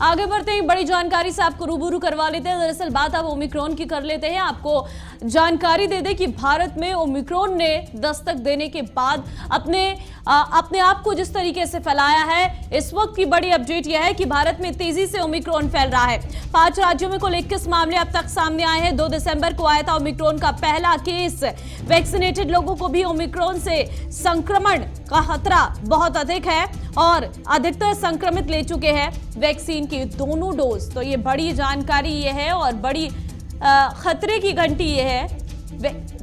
आगे बढ़ते हैं, बड़ी जानकारी से आपको रूबरू करवा लेते हैं। दरअसल बात अब ओमिक्रॉन की कर लेते हैं। आपको जानकारी दे दें कि भारत में ओमिक्रॉन ने दस्तक देने के बाद अपने आप को जिस तरीके से फैलाया है, इस वक्त की बड़ी अपडेट यह है कि भारत में तेजी से ओमिक्रॉन फैल रहा है। 5 राज्यों में कुल 21 मामले अब तक सामने आए हैं। 2 दिसंबर को आया था ओमिक्रॉन का पहला केस। वैक्सीनेटेड लोगों को भी ओमिक्रॉन से संक्रमण का खतरा बहुत अधिक है और अधिकतर संक्रमित ले चुके हैं वैक्सीन की दोनों डोज। तो ये बड़ी जानकारी ये है और बड़ी खतरे की घंटी ये है।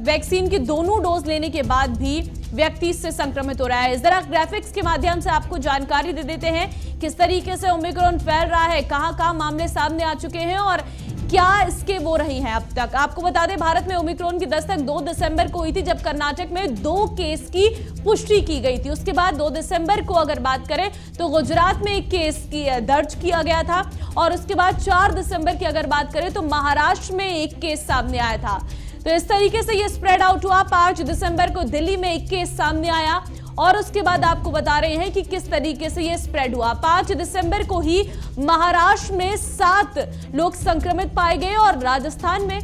वैक्सीन की दोनों डोज लेने के बाद भी व्यक्ति इससे संक्रमित हो रहा है। जरा ग्राफिक्स के माध्यम से आपको जानकारी दे देते हैं किस तरीके से ओमिक्रॉन फैल रहा है, कहां-कहां मामले सामने आ चुके हैं और क्या इसके वो रही हैं अब तक। आपको बता दें, भारत में ओमिक्रॉन की दस्तक 2 दिसंबर को हुई थी, जब कर्नाटक में 2 केस की पुष्टि की गई थी। उसके बाद 2 दिसंबर को अगर बात करें तो गुजरात में 1 केस दर्ज किया गया था और उसके बाद 4 दिसंबर की अगर बात करें तो महाराष्ट्र में 1 केस सामने आया था। तो इस तरीके से ये स्प्रेड आउट हुआ। 5 दिसंबर को दिल्ली में 1 केस सामने आया और उसके बाद आपको बता रहे हैं कि किस तरीके से ये स्प्रेड हुआ। 5 दिसंबर को ही महाराष्ट्र में 7 लोग संक्रमित पाए गए और राजस्थान में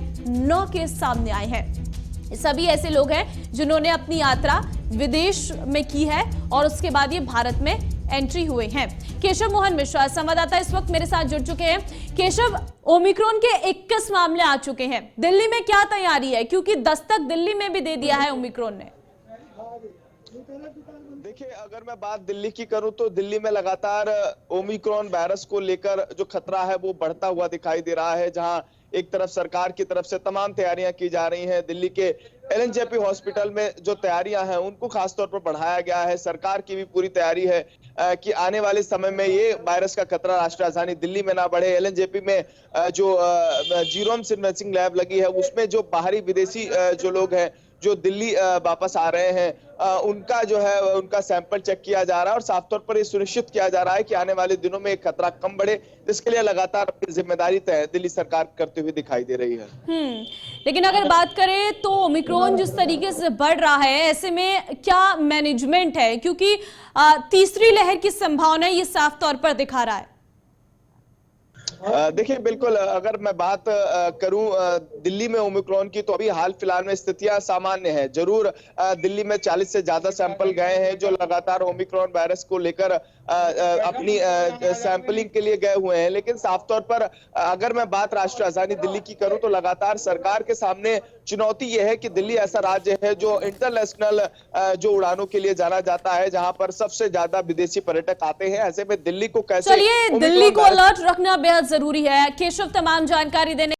9 केस सामने आए हैं। सभी ऐसे लोग हैं जिन्होंने अपनी यात्रा विदेश में की है और उसके बाद ये भारत में एंट्री हुए हैं। केशव मोहन मिश्रा संवाददाता इस वक्त मेरे साथ जुड़ चुके हैं। केशव, ओमिक्रॉन के 21 मामले आ चुके हैं, दिल्ली में क्या तैयारी है, क्योंकि दस्तक दिल्ली में भी दे दिया है ओमिक्रॉन ने? देखिए, अगर मैं बात दिल्ली की करूं तो दिल्ली में लगातार ओमिक्रॉन वायरस को लेकर जो खतरा है वो बढ़ता हुआ दिखाई दे रहा है। जहां एक तरफ सरकार की तरफ से तमाम तैयारियां की जा रही हैं, दिल्ली के एलएनजेपी हॉस्पिटल में जो तैयारियां हैं उनको खासतौर पर बढ़ाया गया है। सरकार की भी पूरी तैयारी है कि आने वाले समय में ये वायरस का खतरा राष्ट्रीय राजधानी दिल्ली में ना बढ़े। एलएनजेपी में जो जीरोम सीक्वेंसिंग लैब लगी है उसमें जो बाहरी विदेशी जो लोग हैं जो दिल्ली वापस आ रहे हैं उनका जो है उनका सैंपल चेक किया जा रहा है और साफ तौर पर ये सुनिश्चित किया जा रहा है कि आने वाले दिनों में खतरा कम बढ़े, जिसके लिए लगातार अपनी जिम्मेदारी तय दिल्ली सरकार करते हुए दिखाई दे रही है। लेकिन अगर बात करें तो ओमिक्रॉन जिस तरीके से बढ़ रहा है, ऐसे में क्या मैनेजमेंट है, क्योंकि तीसरी लहर की संभावना ये साफ तौर पर दिखा रहा है। देखिए, बिल्कुल अगर मैं बात करूं दिल्ली में ओमिक्रॉन की तो अभी हाल फिलहाल में स्थितियां सामान्य हैं। जरूर दिल्ली में 40 से ज्यादा सैंपल गए हैं जो लगातार ओमिक्रॉन वायरस को लेकर अपनी सैंपलिंग के लिए गए हुए हैं, लेकिन साफ तौर पर अगर मैं बात राष्ट्रीय राजधानी दिल्ली की करूं तो लगातार सरकार के सामने चुनौती यह है कि दिल्ली ऐसा राज्य है जो इंटरनेशनल जो उड़ानों के लिए जाना जाता है, जहां पर सबसे ज्यादा विदेशी पर्यटक आते हैं। ऐसे में दिल्ली को कैसे, चलिए, दिल्ली को अलर्ट रखना बेहद जरूरी है। केशव, तमाम जानकारी देने